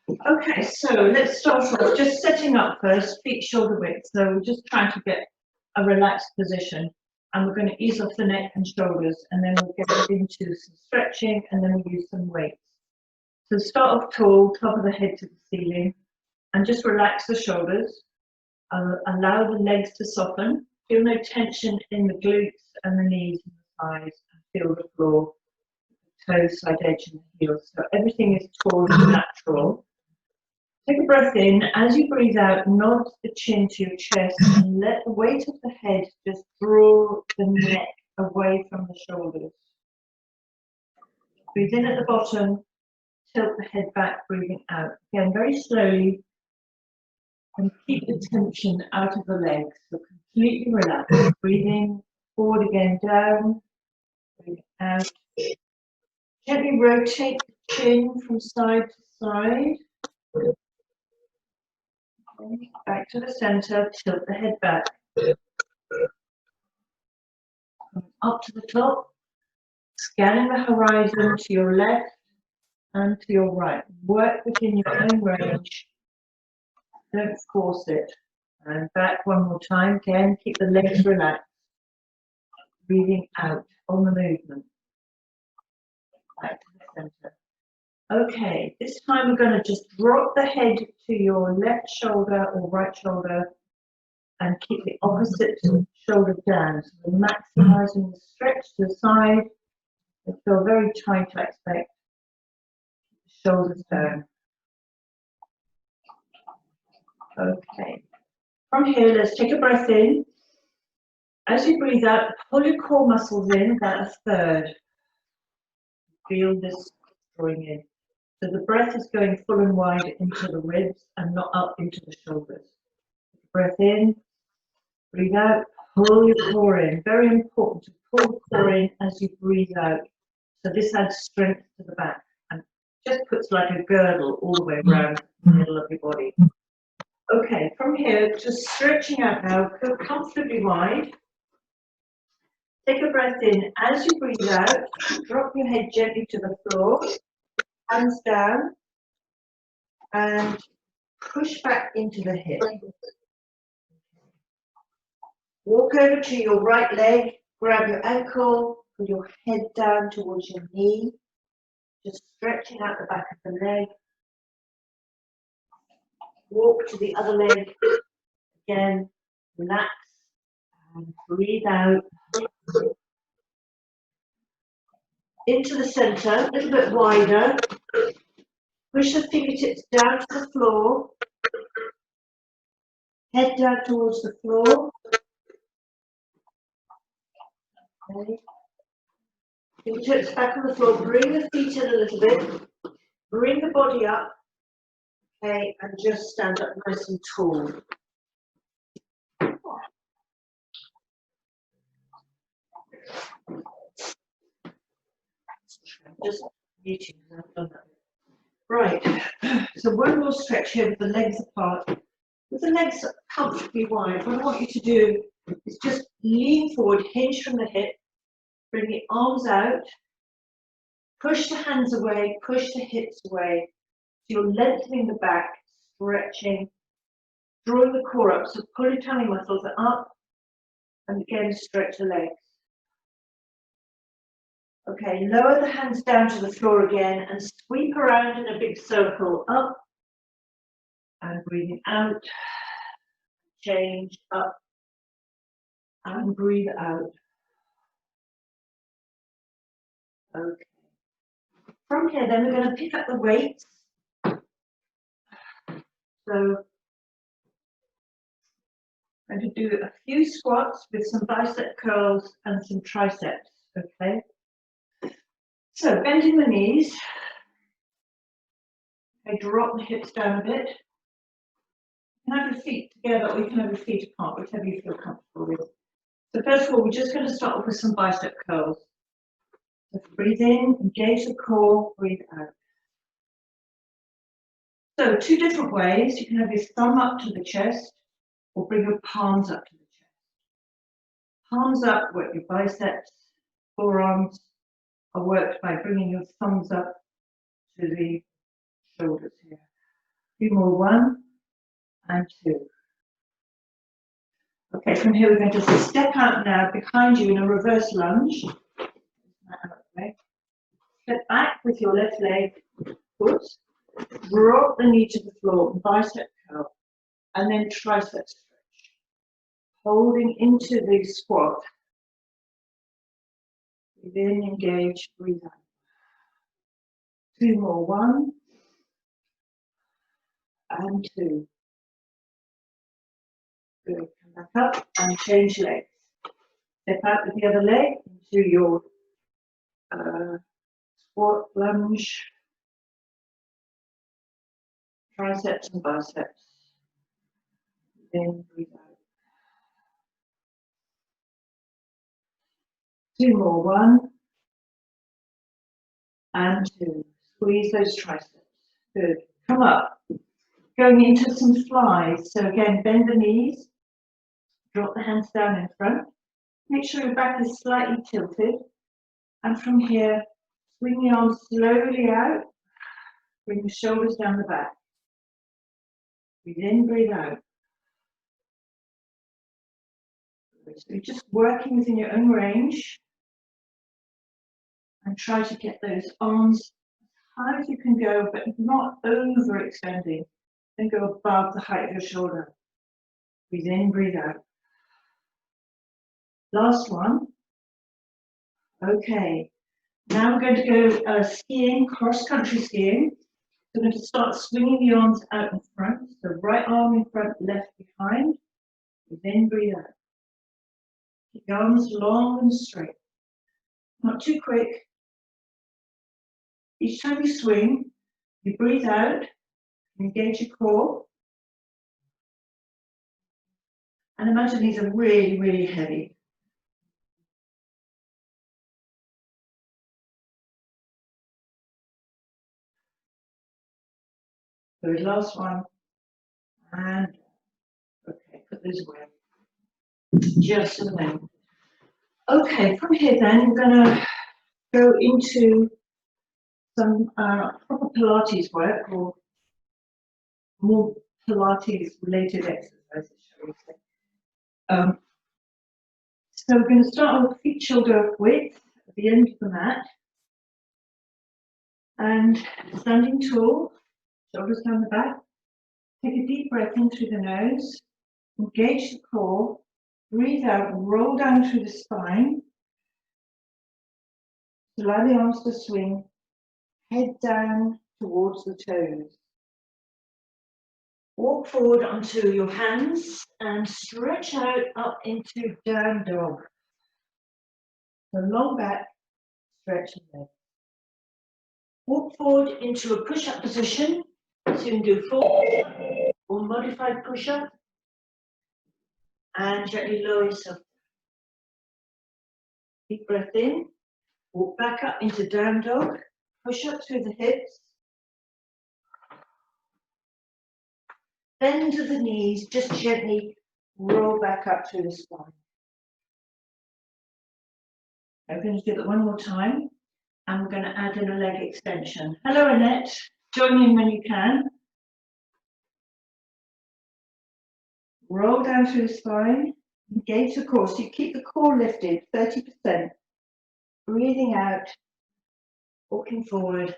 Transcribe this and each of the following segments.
Okay, so let's start off just setting up first, feet shoulder width. So we're just trying to get a relaxed position, and we're going to ease off the neck and shoulders, and then we'll get into some stretching, and then we'll use some weights. So start off tall, top of the head to the ceiling, and just relax the shoulders. Allow the legs to soften. Feel no tension in the glutes and the knees and the thighs, and feel the floor, the toes, side edge, and the heels. So everything is tall and natural. Take a breath in. As you breathe out, nod the chin to your chest and let the weight of the head just draw the neck away from the shoulders. Breathe in at the bottom, tilt the head back, breathing out. Again, very slowly, and keep the tension out of the legs. So completely relax. Breathing forward again, down, breathing out. Gently rotate the chin from side to side. Back to the center, tilt the head back. Up to the top, scanning the horizon to your left and to your right. Work within your own range. Don't force it. And back one more time. Again, keep the legs relaxed. Breathing out on the movement. Back to the center. Okay, this time we're going to just drop the head to your left shoulder or right shoulder and keep the opposite shoulder down. So we're maximizing the stretch to the side. They feel very tight, I expect. Shoulders down. Okay. From here, let's take a breath in. As you breathe out, pull your core muscles in about a third. Feel this drawing in. So the breath is going full and wide into the ribs and not up into the shoulders. Breath in, breathe out, pull your core in. Very important to pull the core in as you breathe out. So this adds strength to the back and just puts like a girdle all the way around the middle of your body. Okay, from here, just stretching out now, go comfortably wide. Take a breath in. As you breathe out, drop your head gently to the floor, hands down, and push back into the hip. Walk over to your right leg, grab your ankle, put your head down towards your knee, just stretching out the back of the leg. Walk to the other leg, again, relax and breathe out. Into the center, a little bit wider. Push the fingertips down to the floor. Head down towards the floor. Okay. Fingertips back on the floor. Bring the feet in a little bit. Bring the body up. Okay, and just stand up nice and tall. Just muting. Right. So one more stretch here with the legs apart. With the legs comfortably wide, what I want you to do is just lean forward, hinge from the hip, bring the arms out, push the hands away, push the hips away. So you're lengthening the back, stretching, drawing the core up. So pull your tummy muscles up, and again stretch the legs. Okay, lower the hands down to the floor again and sweep around in a big circle up and breathing out. Change up and breathe out. Okay. From here, then we're going to pick up the weights. So I'm going to do a few squats with some bicep curls and some triceps. Okay. So bending the knees. I drop the hips down a bit. You can have your feet together or you can have your feet apart, whichever you feel comfortable with. So first of all, we're just going to start off with some bicep curls. So breathe in, engage the core, breathe out. So two different ways. You can have your thumb up to the chest or bring your palms up to the chest. Palms up, work your biceps, forearms are worked by bringing your thumbs up to the shoulders here. Few more, 1 and 2. Okay, from here we're going to step out now behind you in a reverse lunge. Step back with your left leg, foot, drop the knee to the floor, bicep curl, and then tricep stretch. Holding into the squat. Breathe in, engage, breathe out. 2 more, 1 and 2. Good. Come back up and change legs. Step out with the other leg into your squat, lunge, triceps and biceps. Then breathe out. 2 more, 1 and 2. Squeeze those triceps. Good. Come up. Going into some flies. So again, bend the knees. Drop the hands down in front. Make sure your back is slightly tilted. And from here, swing the arms slowly out. Bring the shoulders down the back. Breathe in, breathe out. So you're just working within your own range. And try to get those arms as high as you can go, but not overextending. Then go above the height of your shoulder. Breathe in, breathe out. Last one. Okay. Now we're going to go skiing, cross-country skiing. So we're going to start swinging the arms out in front. So right arm in front, left behind. Breathe in, breathe out. Keep the arms long and straight. Not too quick. Each time you swing, you breathe out, engage your core. And imagine these are really, really heavy. Good, last one. And, okay, put those away. Just for the moment. Okay, from here then, we're going to go into some proper Pilates work, or more Pilates related exercises, shall we say. So we're going to start with feet shoulder width at the end of the mat. And standing tall, shoulders down the back. Take a deep breath in through the nose. Engage the core. Breathe out, roll down through the spine. Allow the arms to swing. Head down towards the toes. Walk forward onto your hands and stretch out up into down dog. So long back, stretch and legs. Walk forward into a push-up position. So you can do full or modified push-up. And gently lower yourself. Deep breath in. Walk back up into down dog. Push up through the hips. Bend to the knees, just gently roll back up through the spine. I'm going to do that one more time. And we're going to add in a leg extension. Hello, Annette. Join in when you can. Roll down through the spine. Engage the core. So you keep the core lifted, 30%. Breathing out. Walking forward.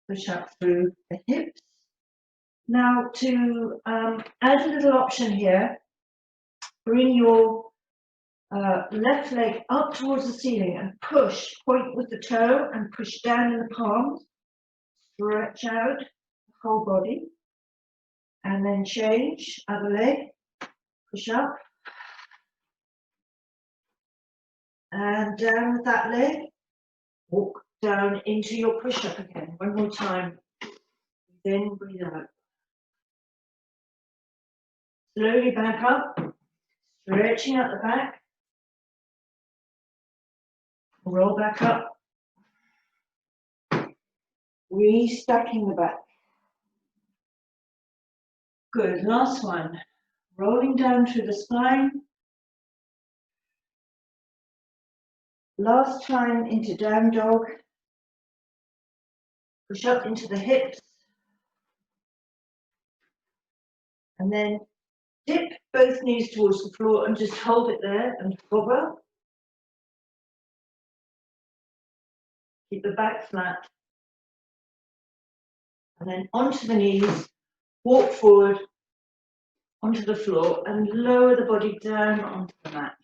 Push up through the hips. Now to add a little option here, bring your left leg up towards the ceiling and push, point with the toe and push down in the palms, stretch out the whole body, and then change, other leg, push up, and down with that leg, walk down into your push-up again, one more time, then breathe out. Slowly back up, stretching out the back, roll back up, restacking the back. Good, last one. Rolling down through the spine. Last time into down dog. Push up into the hips. And then dip both knees towards the floor and just hold it there and hover. Keep the back flat. And then onto the knees, walk forward onto the floor and lower the body down onto the mat.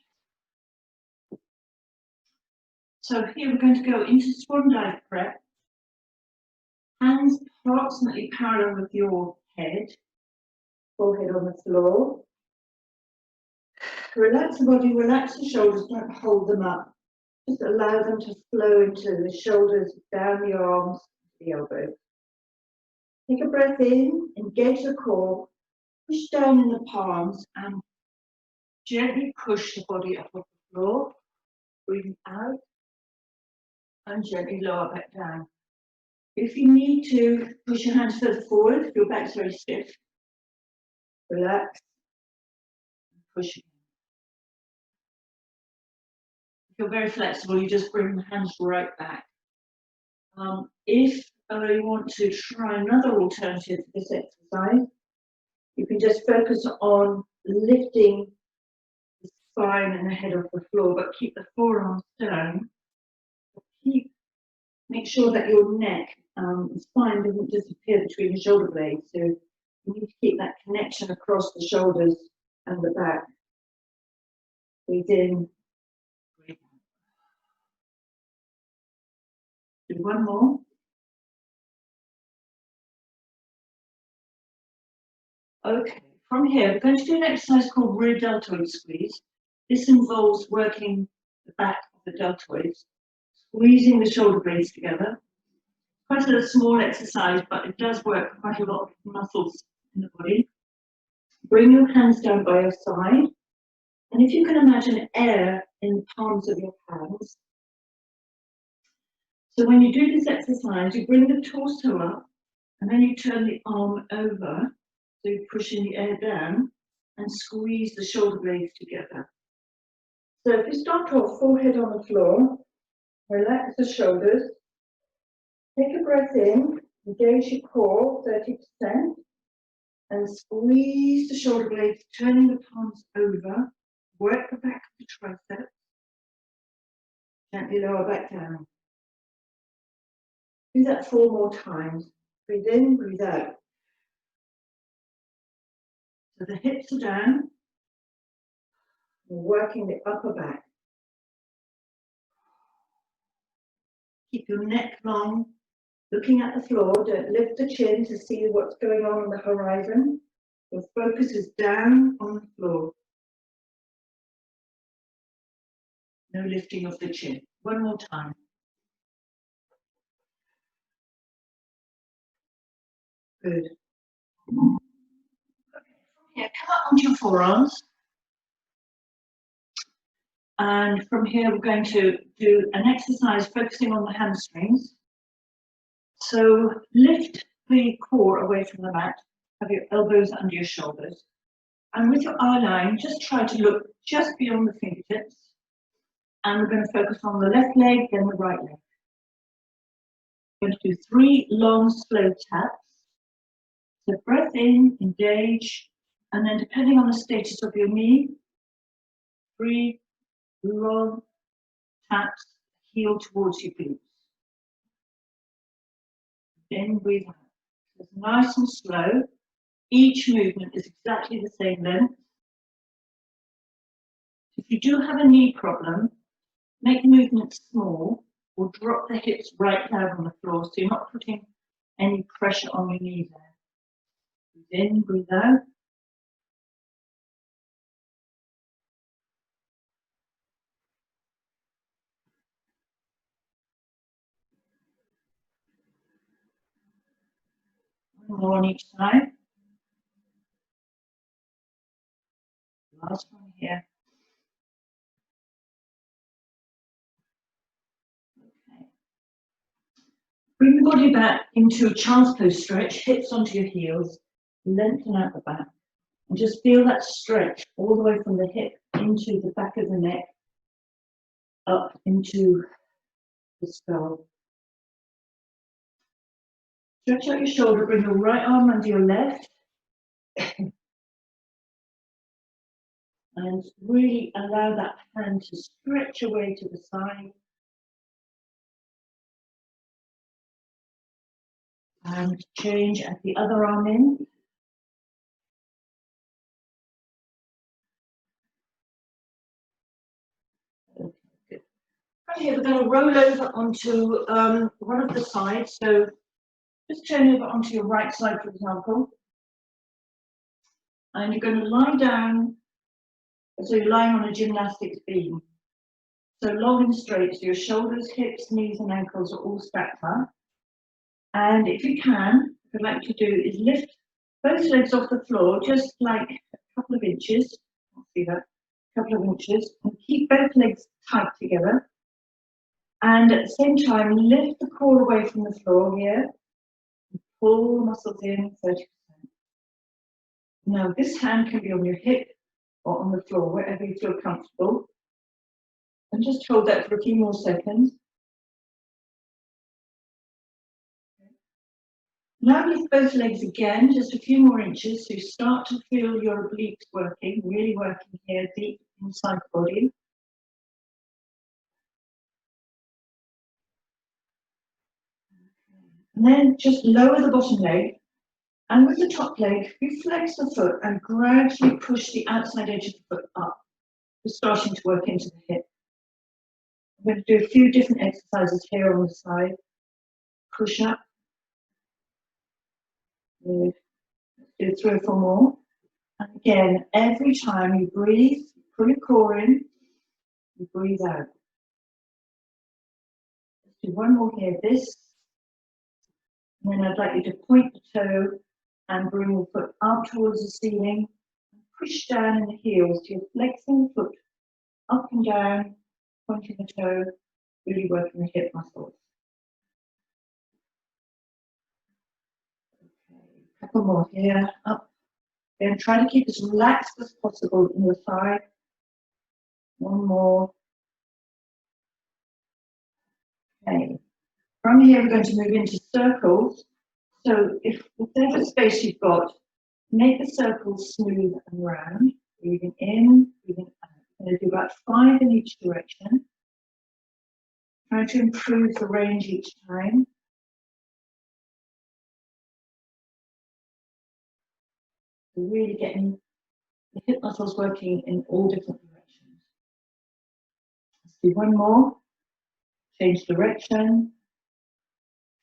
So here we're going to go into Swan Dive Prep. Hands approximately parallel with your head, forehead on the floor. Relax the body, relax the shoulders, don't hold them up. Just allow them to flow into the shoulders, down the arms, the elbows. Take a breath in, engage the core, push down in the palms and gently push the body up off the floor. Breathe out and gently lower back down. If you need to push your hands further forward, if your back's very stiff, relax and push again. If you're very flexible, you just bring the hands right back. If you want to try another alternative for this exercise, you can just focus on lifting the spine and the head off the floor, but keep the forearms down. Make sure that your neck, spine doesn't disappear between the shoulder blades. So you need to keep that connection across the shoulders and the back. Breathe in, breathe out. Do one more. Okay, from here, we're going to do an exercise called rear deltoid squeeze. This involves working the back of the deltoids, squeezing the shoulder blades together. Quite a small exercise, but it does work quite a lot of muscles in the body. Bring your hands down by your side. And if you can imagine air in the palms of your hands. So when you do this exercise, you bring the torso up and then you turn the arm over. So you're pushing the air down and squeeze the shoulder blades together. So if you start off forehead on the floor, relax the shoulders, take a breath in, engage your core 30%, and squeeze the shoulder blades, turning the palms over, work the back of the triceps, gently lower back down. Do that 4 more times. Breathe in, breathe out. So the hips are down, we're working the upper back. Keep your neck long, looking at the floor. Don't lift the chin to see what's going on the horizon. Your focus is down on the floor. No lifting of the chin. One more time. Good. Here, come up onto your forearms. And from here, we're going to do an exercise focusing on the hamstrings. So lift the core away from the mat. Have your elbows under your shoulders. And with your eye line, just try to look just beyond the fingertips. And we're going to focus on the left leg, then the right leg. We're going to do 3 long, slow taps. So breath in, engage, and then depending on the status of your knee, 3 long taps, heel towards your glutes. Then breathe out. So it's nice and slow. Each movement is exactly the same length. If you do have a knee problem, make the movement small or drop the hips right down on the floor so you're not putting any pressure on your knee there. Breathe in, breathe out. One more on each side. Last one here. Okay. Bring the body back into a child's pose stretch, hips onto your heels, lengthen out the back. And just feel that stretch all the way from the hip into the back of the neck, up into the skull. Stretch out your shoulder, bring your right arm under your left. And really allow that hand to stretch away to the side. And change at the other arm in. Okay, good. From here, we're going to roll over onto one of the sides. So just turn over onto your right side, for example. And you're going to lie down. So you're lying on a gymnastics beam. So long and straight, so your shoulders, hips, knees and ankles are all stacked up. And if you can, what I'd like to do is lift both legs off the floor, just like a couple of inches. I'll see that, a couple of inches. And keep both legs tight together. And at the same time, lift the core away from the floor here. And pull the muscles in 30%. Now this hand can be on your hip or on the floor, wherever you feel comfortable. And just hold that for a few more seconds. Now lift both legs again, just a few more inches, so you start to feel your obliques working, really working here deep inside the body. And then just lower the bottom leg, and with the top leg, you flex the foot and gradually push the outside edge of the foot up. We're starting to work into the hip. I'm going to do a few different exercises here on the side. Push up. Good. Let's do 3 or 4 more. And again, every time you breathe, you pull your core in, you breathe out. Let's do 1 more here, this. And then I'd like you to point the toe and bring your foot up towards the ceiling. Push down in the heels, so you're flexing the foot up and down, pointing the toe, really working the hip muscles. Okay, a couple more here, up. Then try to keep as relaxed as possible in your thigh. 1 more. Okay. From here, we're going to move into circles. So if whatever space you've got, make the circles smooth and round. Breathing in, breathing out. I'm going to do about 5 in each direction. Try to improve the range each time. So really getting the hip muscles working in all different directions. Let's do 1 more. Change direction.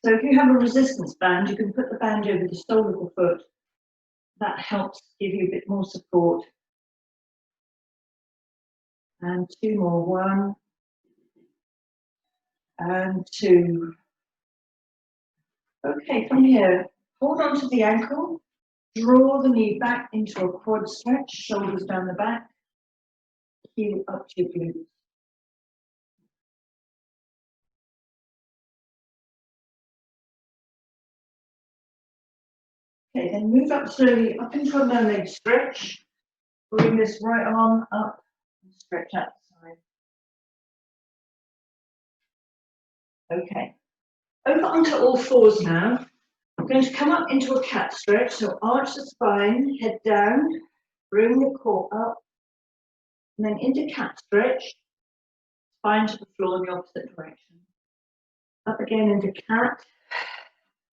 So if you have a resistance band, you can put the band over the sole of the foot. That helps give you a bit more support. And 2 more. 1 and 2. Okay, from here, hold on to the ankle. Draw the knee back into a quad stretch, shoulders down the back, heel up to your glutes. Okay, then move up slowly up into a low leg stretch. Bring this right arm up and stretch out the side. Okay, over onto all fours now. I'm going to come up into a cat stretch, so arch the spine, head down, bring the core up, and then into cat stretch, spine to the floor in the opposite direction. Up again into cat,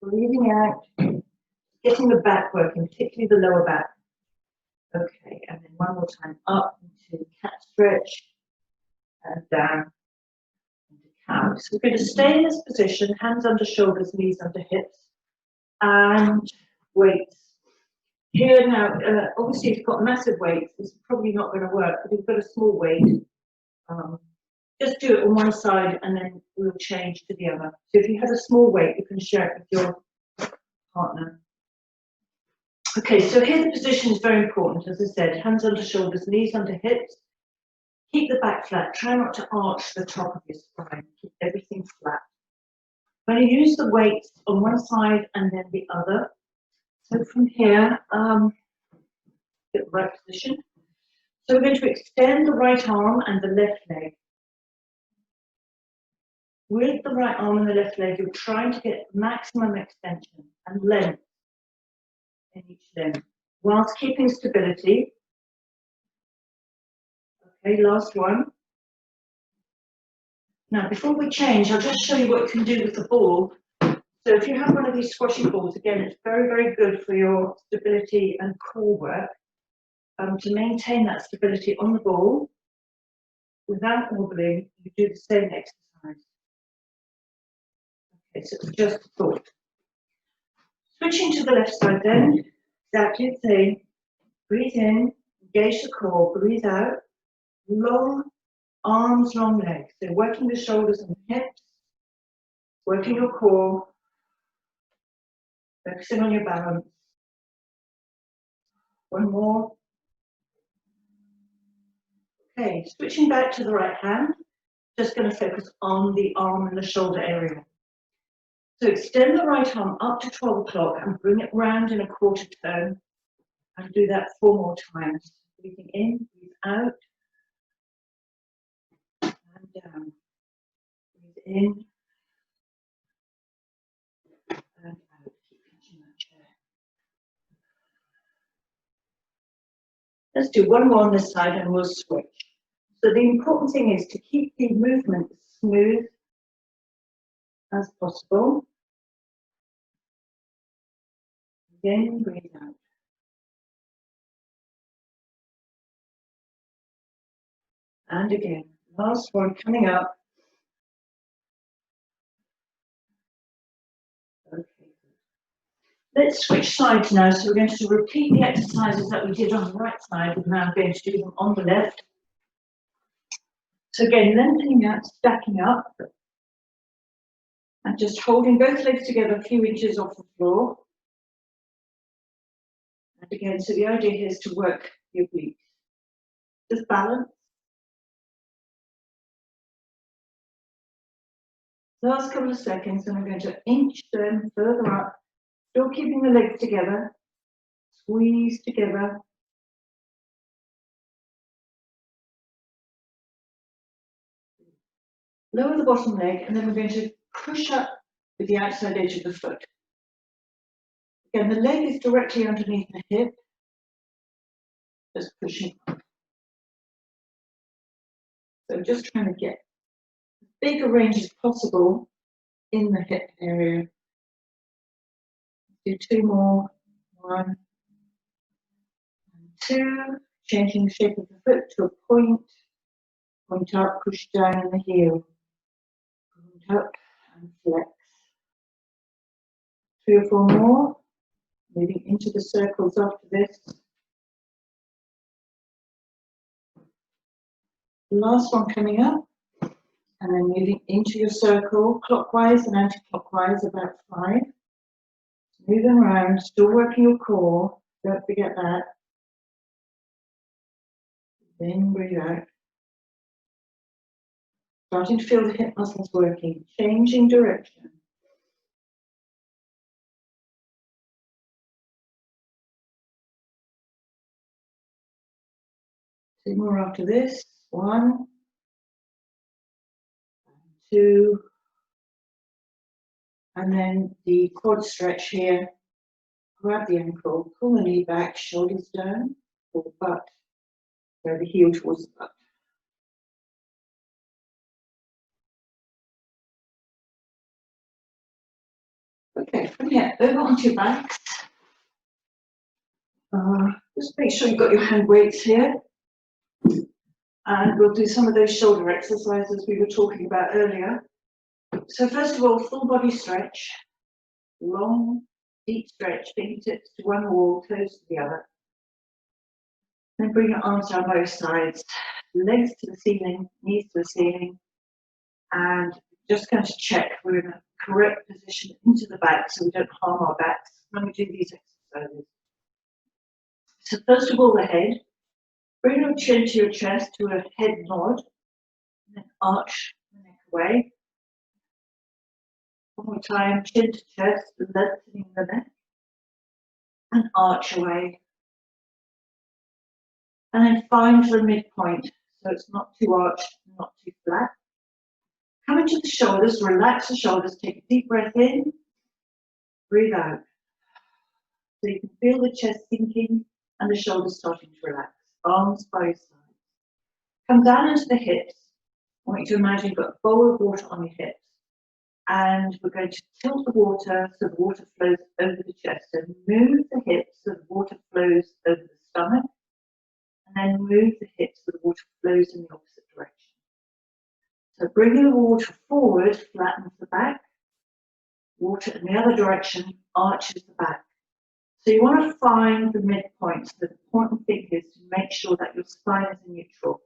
breathing out, getting the back working, particularly the lower back. Okay, and then 1 more time up into cat stretch, and down into cow. So we're going to stay in this position, hands under shoulders, knees under hips, and weights. Here now, obviously if you've got massive weights, this is probably not going to work, but if you've got a small weight, just do it on one side and then we'll change to the other. So if you have a small weight, you can share it with your partner. Okay, so here the position is very important, as I said, hands under shoulders, knees under hips. Keep the back flat, try not to arch the top of your spine, keep everything flat. I'm going to use the weights on one side and then the other. So from here, get the right position. So we're going to extend the right arm and the left leg. With the right arm and the left leg, you're trying to get maximum extension and length in each limb, whilst keeping stability. Okay, last one. Now, before we change, I'll just show you what you can do with the ball. So if you have one of these squashy balls, again, it's very, very good for your stability and core work. To maintain that stability on the ball without wobbling, you do the same exercise. Okay, so it's just a thought. Switching to the left side then, exactly the same. Breathe in, engage the core, breathe out, long arms, long legs. So working the shoulders and hips, working your core, focusing on your balance. One more. Okay, switching back to the right hand, just going to focus on the arm and the shoulder area. So extend the right arm up to 12 o'clock and bring it round in a quarter turn, and do that 4 more times. Breathing in, breathe out, and down. Breathe in, and out. Keep pinching that chair. Let's do one more on this side and we'll switch. So the important thing is to keep the movement as smooth as possible. Again, breathe out. And again, last one coming up. Okay. Let's switch sides now. So we're going to repeat the exercises that we did on the right side. We're now going to do them on the left. So again, lengthening out, stacking up, and just holding both legs together a few inches off the floor. And again, so the idea here is to work your obliques. Just balance. Last couple of seconds, and I'm going to inch them further up, still keeping the legs together, squeeze together. Lower the bottom leg, and then we're going to push up with the outside edge of the foot. Again, the leg is directly underneath the hip, just pushing up. So just trying to get as big a range as possible in the hip area. Do 2 more. 1 and 2. Changing the shape of the foot to a point. Point up, push down in the heel. Point up and flex. 3 or 4 more. Moving into the circles after this. Last one coming up. And then moving into your circle, clockwise and anti-clockwise, about 5. Moving around, still working your core. Don't forget that. Then breathe out. Starting to feel the hip muscles working, changing direction. Two more after this. 1, 2, and then the quad stretch here. Grab the ankle, pull the knee back, shoulders down, pull the butt, throw the heel towards the butt. Okay, from here, over onto your backs. Just make sure you've got your hand weights here. And we'll do some of those shoulder exercises we were talking about earlier. So first of all, full body stretch. Long, deep stretch, fingertips to one wall, toes to the other. Then bring your arms down both sides, legs to the ceiling, knees to the ceiling. And just going to check we're in a correct position into the back so we don't harm our backs when we do these exercises. So first of all, the head. Bring your chin to your chest to a head nod, and then arch the neck away. One more time, chin to chest, lengthening the neck, and arch away. And then find the midpoint, so it's not too arched, not too flat. Coming to the shoulders, relax the shoulders, take a deep breath in, breathe out. So you can feel the chest sinking and the shoulders starting to relax. Arms by your sides. Come down into the hips. I want you to imagine you've got a bowl of water on your hips. And we're going to tilt the water so the water flows over the chest. So move the hips so the water flows over the stomach. And then move the hips so the water flows in the opposite direction. So bringing the water forward flattens the back. Water in the other direction arches the back. So you want to find the midpoint. So the important thing is to make sure that your spine is in neutral.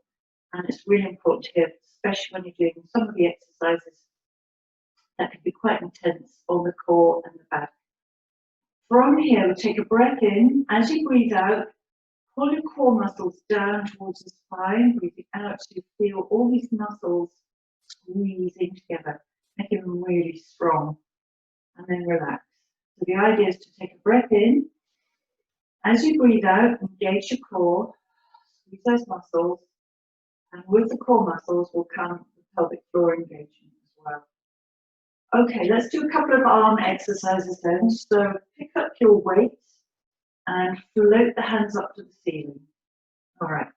And it's really important here, especially when you're doing some of the exercises that can be quite intense on the core and the back. From here, we'll take a breath in. As you breathe out, pull your core muscles down towards the spine. Breathing out, so you feel all these muscles squeezing together, making them really strong. And then relax. So the idea is to take a breath in. As you breathe out, engage your core, squeeze those muscles, and with the core muscles will come the pelvic floor engagement as well. Okay, let's do a couple of arm exercises then. So pick up your weights and float the hands up to the ceiling. All right.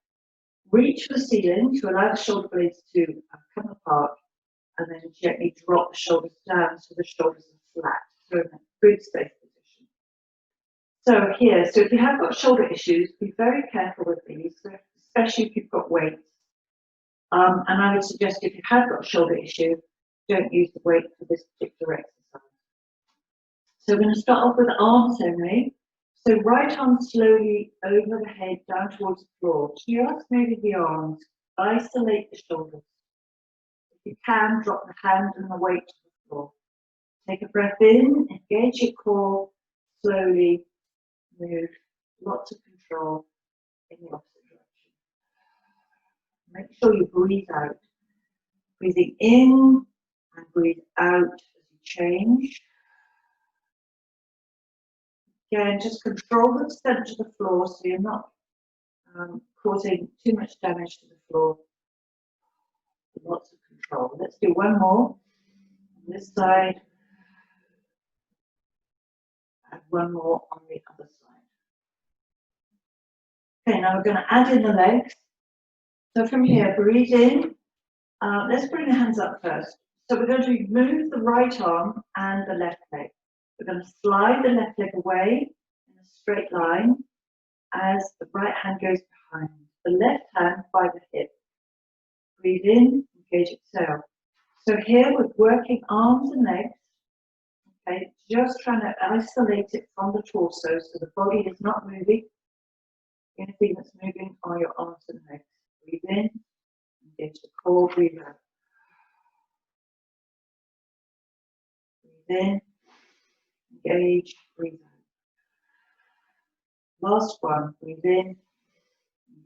Reach for the ceiling to allow the shoulder blades to come apart, and then gently drop the shoulders down so the shoulders are flat. So in a good safe position. So here, so if you have got shoulder issues, be very careful with these, especially if you've got weights. And I would suggest if you have got a shoulder issue, don't use the weight for this particular exercise. So we're going to start off with arms only. So right arm slowly over the head down towards the floor. Just maybe the arms. Isolate the shoulders. If you can, drop the hand and the weight to the floor. Take a breath in, engage your core, slowly move, lots of control in the opposite direction. Make sure you breathe out. Breathing in and breathe out as you change. Again, just control the descent to the floor so you're not causing too much damage to the floor. Lots of control. Let's do one more on this side. And one more on the other side. Okay, now we're going to add in the legs. So from here, breathe in. Let's bring the hands up first. So we're going to move the right arm and the left leg. We're going to slide the left leg away in a straight line as the right hand goes behind. The left hand by the hip. Breathe in, engage, exhale. So here we're working arms and legs. Okay, just trying to isolate it from the torso so the body is not moving. The only thing that's moving are your arms and legs. Breathe in, engage the core, breathe out. Breathe in, engage, breathe out. Last one, breathe in,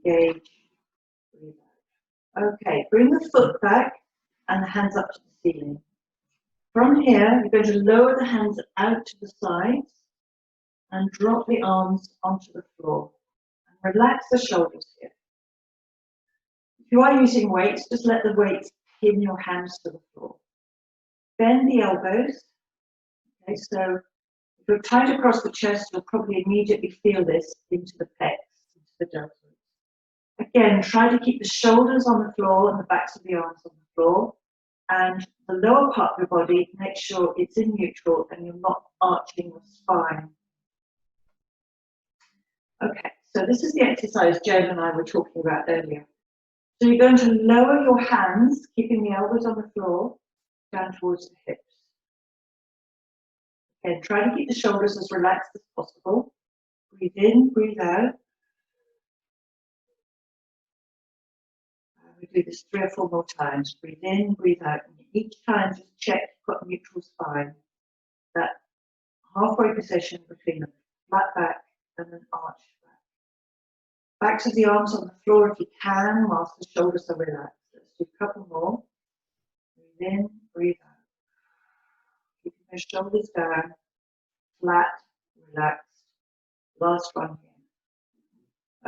engage, breathe out. Okay, bring the foot back and the hands up to the ceiling. From here, you're going to lower the hands out to the sides and drop the arms onto the floor. And relax the shoulders here. If you are using weights, just let the weights pin your hands to the floor. Bend the elbows. Okay, so if you're tight across the chest, you'll probably immediately feel this into the pecs, into the deltoids. Again, try to keep the shoulders on the floor and the backs of the arms on the floor. And the lower part of your body, make sure it's in neutral and you're not arching your spine. Okay, so this is the exercise Jen and I were talking about earlier. So you're going to lower your hands, keeping the elbows on the floor, down towards the hips. Again, try to keep the shoulders as relaxed as possible. Breathe in, breathe out. We do this 3 or 4 more times. Breathe in, breathe out. And each time, just check you've got neutral spine. That halfway position between the flat back and an arch back. Backs of the arms on the floor if you can, whilst the shoulders are relaxed. Let's do a couple more. Breathe in, breathe out. Keeping the shoulders down, flat, relaxed. Last one here.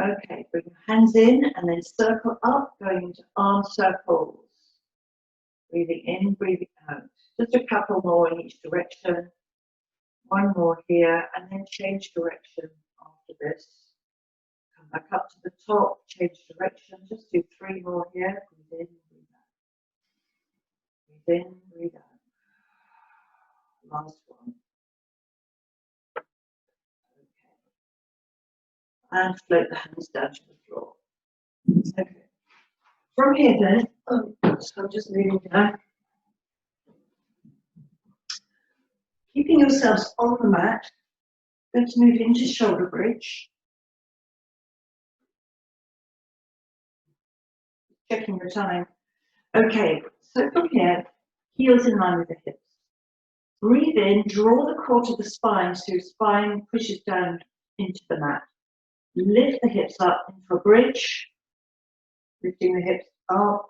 Okay, bring your hands in and then circle up, going into arm circles. Breathing in, breathing out. Just a couple more in each direction. One more here, and then change direction after this. Come And back up to the top, change direction. Just do 3 more here. Breathe in, breathe out. Breathe in, breathe out. Last one. Okay. And float the hands down to the floor. Okay. From here then, so I'm just moving down. Keeping yourselves on the mat, going to move into shoulder bridge. Checking the time. Okay, so from here, heels in line with the hips. Breathe in, draw the core to the spine so your spine pushes down into the mat. Lift the hips up into a bridge, lifting the hips up.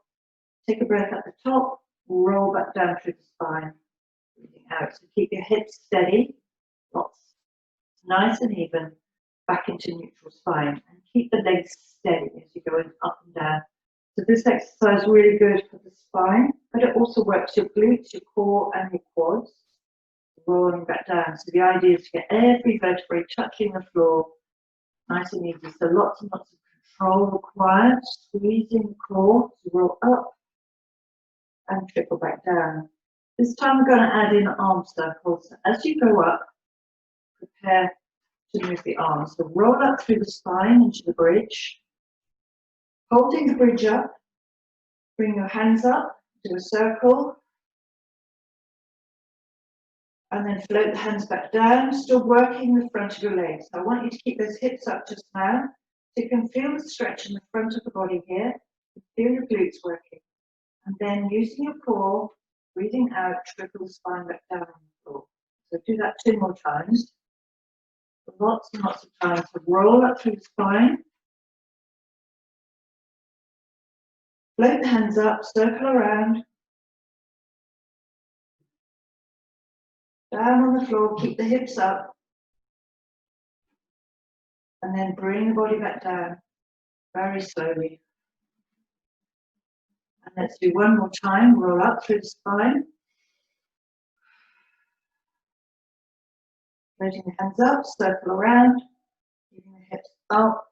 Take a breath at the top, roll back down through the spine. Breathing out, so keep your hips steady, lots, nice and even, back into neutral spine. And keep the legs steady as you go up and down. So this exercise is really good for the spine, but it also works your glutes, your core and your quads. Rolling back down. So the idea is to get every vertebrae touching the floor, nice and easy. So lots and lots of control required, squeezing the core to roll up and trickle back down. This time we're going to add in arm circles. As you go up, prepare to move the arms. So roll up through the spine into the bridge. Holding the bridge up, bring your hands up to a circle. And then float the hands back down, still working the front of your legs. So I want you to keep those hips up just now. So you can feel the stretch in the front of the body here. Feel your glutes working. And then using your core, breathing out, trickle the spine back down on the floor. So do that 2 more times. Lots and lots of time. So roll up through the spine. Float the hands up, circle around. Down on the floor, keep the hips up. And then bring the body back down very slowly. And let's do 1 more time. Roll up through the spine. Floating the hands up, circle around. Keeping the hips up.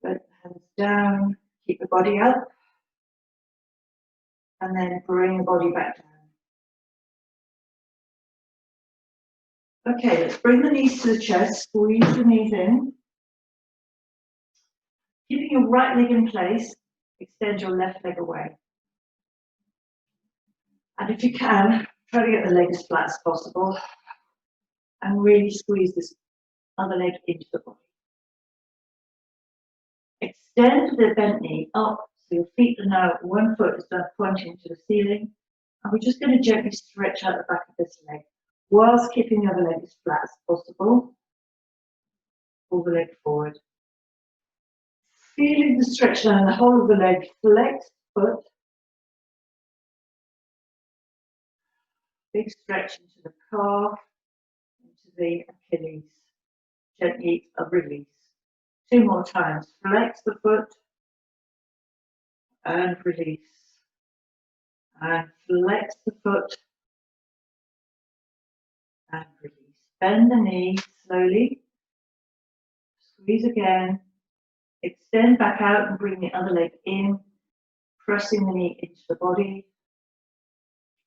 Float the hands down. Keep the body up. And then bring the body back down. Okay, let's bring the knees to the chest. Squeeze the knees in. Keeping your right leg in place, extend your left leg away. And if you can, try to get the leg as flat as possible and really squeeze this other leg into the body. Extend the bent knee up so your feet are now, 1 foot is done pointing to the ceiling. And we're just going to gently stretch out the back of this leg whilst keeping the other leg as flat as possible. Pull the leg forward. Feeling the stretch down the whole of the leg, flex foot. Big stretch into the calf, into the Achilles. Gently a release. 2 more times. Flex the foot and release. And flex the foot and release. Bend the knee slowly. Squeeze again. Extend back out and bring the other leg in, pressing the knee into the body.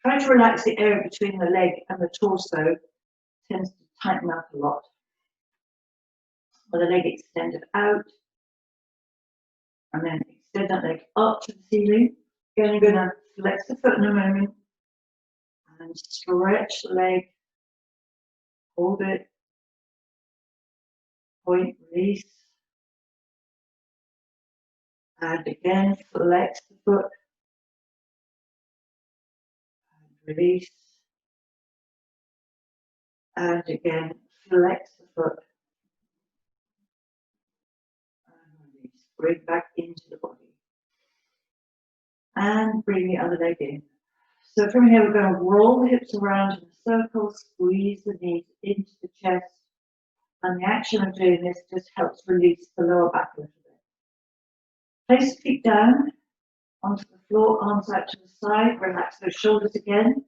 Try to relax the area between the leg and the torso. It tends to tighten up a lot. With the leg extended out, and then extend that leg up to the ceiling. Again, you're going to flex the foot in a moment and stretch the leg. Hold it. Point, release. And again, flex the foot. And release. And again, flex the foot. And release. Bring back into the body. And bring the other leg in. So from here, we're going to roll the hips around in a circle, squeeze the knees into the chest. And the action of doing this just helps release the lower back a little bit. Place the feet down onto the floor, arms out to the side, relax those shoulders again.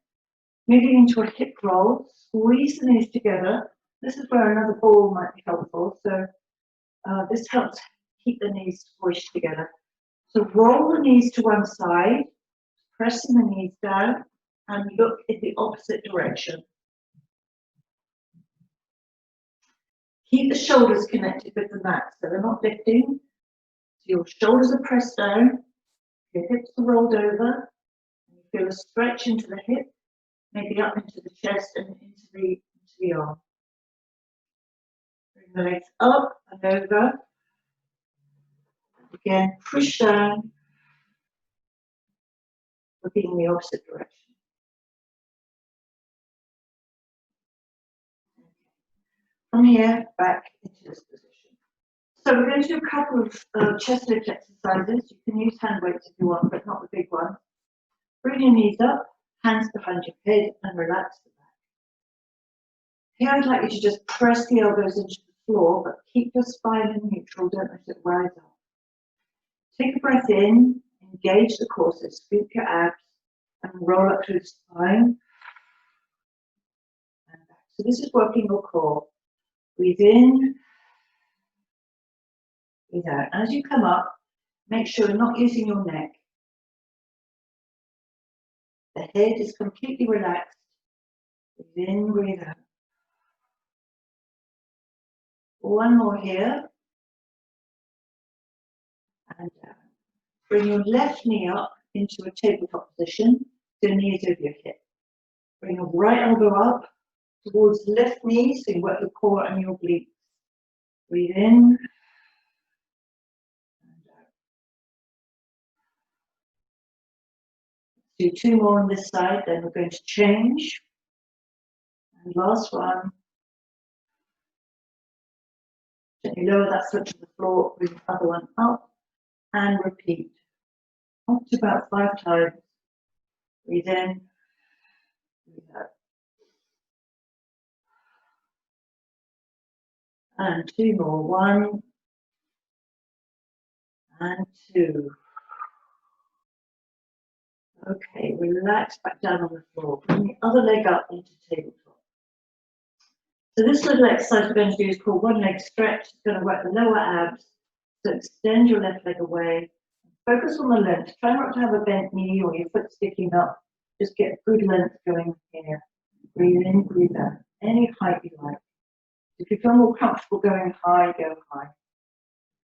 Moving into a hip roll, squeeze the knees together. This is where another ball might be helpful. So This helps keep the knees squished together. So roll the knees to one side, pressing the knees down, and look in the opposite direction. Keep the shoulders connected with the mat, so they're not lifting. So your shoulders are pressed down, your hips are rolled over, and you feel a stretch into the hip, maybe up into the chest and into the arm. Bring the legs up and over. Again, push down, looking in the opposite direction. From here, back into this position. So we're going to do a couple of chest lift exercises. You can use hand weights if you want, but not the big ones. Bring your knees up, hands behind your head, and relax the back. Here I'd like you to just press the elbows into the floor, but keep your spine in neutral, don't let it rise up. Take a breath in, engage the core, so scoop your abs, and roll up through the spine. And back. So this is working your core. Breathe in, breathe out. As you come up, make sure you're not using your neck. The head is completely relaxed. Breathe in, breathe out. One more here. And down. Bring your left knee up into a tabletop position, so knees over your hip. Bring your right elbow up towards the left knee, so you work your core and your obliques. Breathe in. And out. Do two more on this side, then we're going to change. And last one. Gently lower that foot to the floor, bring the other one up, and repeat. Up to about 5 times. Breathe in, breathe out. And 2 more. 1 and 2. Okay, relax back down on the floor. Bring the other leg up into tabletop. So this little exercise we're going to do is called one leg stretch. It's going to work the lower abs. So extend your left leg away. Focus on the length. Try not to have a bent knee or your foot sticking up. Just get good length going here. Breathe in, breathe out. Any height you like. If you feel more comfortable going high, go high.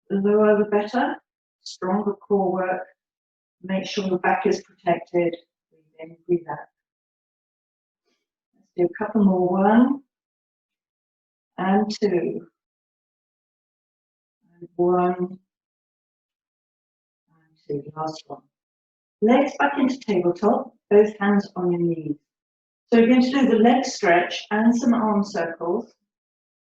The lower the better. Stronger core work. Make sure your back is protected. Breathe in, breathe out. Let's do a couple more. 1 and 2. And 1 and 2. Last one. Legs back into tabletop, both hands on your knees. So you're going to do the leg stretch and some arm circles.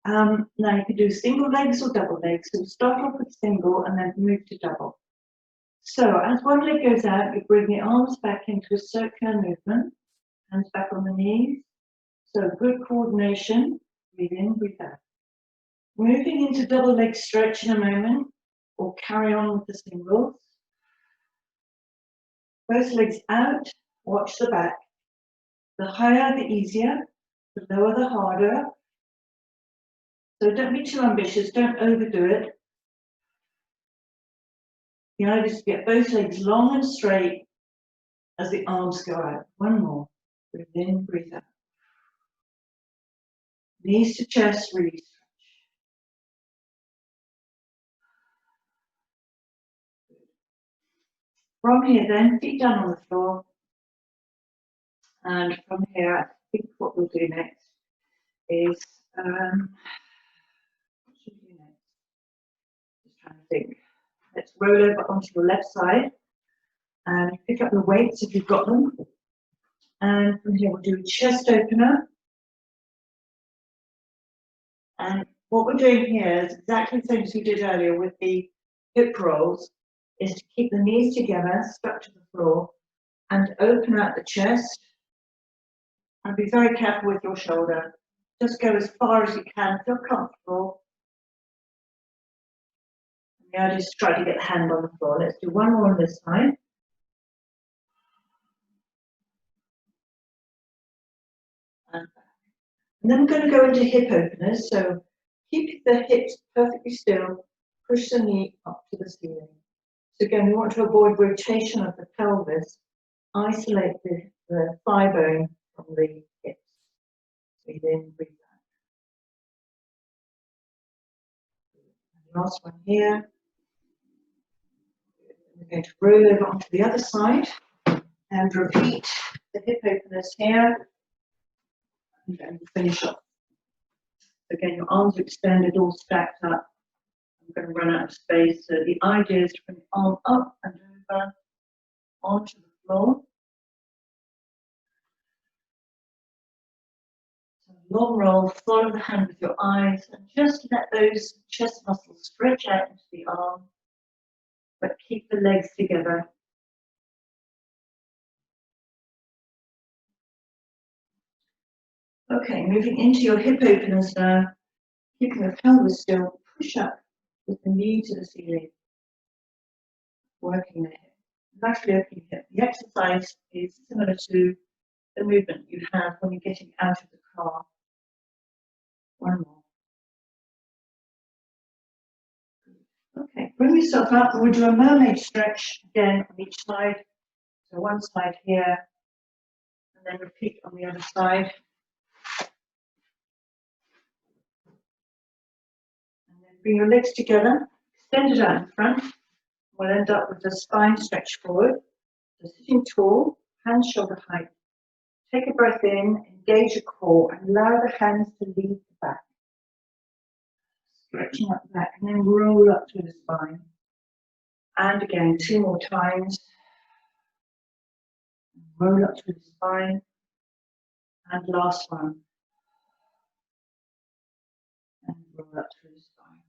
Now you can do single legs or double legs. So start off with single and then move to double. So as one leg goes out, you bring the arms back into a circular movement, hands back on the knees. So good coordination. Breathe in, breathe out. Moving into double leg stretch in a moment, or carry on with the singles. Both legs out, watch the back. The higher, the easier. The lower, the harder. So don't be too ambitious, don't overdo it. The idea is to get both legs long and straight as the arms go out. One more. Breathe in, breathe out. Knees to chest, really stretch. From here then, feet down on the floor. And from here, I think what we'll do next is, what should we do next? Just trying to think. Let's roll over onto your left side and pick up the weights if you've got them. And from here we'll do a chest opener. And what we're doing here is exactly the same as we did earlier with the hip rolls, is to keep the knees together, stuck to the floor, and open out the chest. And be very careful with your shoulder. Just go as far as you can, feel comfortable. And the idea is to try to get the hand on the floor. Let's do one more on this side. And then we're going to go into hip openers. So Keep the hips perfectly still. Push the knee up to the ceiling. So again, we want to avoid rotation of the pelvis. Isolate the thigh bone from the hips. Breathe in, breathe out. Last one here. We're going to roll over onto the other side and repeat the hip openers here. And then finish off. Again, your arms are extended, all stacked up. I'm going to run out of space. So the idea is to bring the arm up and over onto the floor. So long roll, follow the hand with your eyes, and just let those chest muscles stretch out into the arm, but keep the legs together. Okay, moving into your hip openers now, keeping the pelvis still, push up with the knee to the ceiling, working the hip, laterally opening hip. The exercise is similar to the movement you have when you're getting out of the car. One more. Okay, bring yourself up and we'll do a mermaid stretch again on each side. So one side here, and then repeat on the other side. And then bring your legs together, extend it out in front. We'll end up with the spine stretch forward. So sitting tall, hands shoulder height. Take a breath in, engage your core, and allow the hands to lead the back. Stretching up the back, and then roll up through the spine. And again, 2 more times. Roll up through the spine. And last one. And roll up through the spine.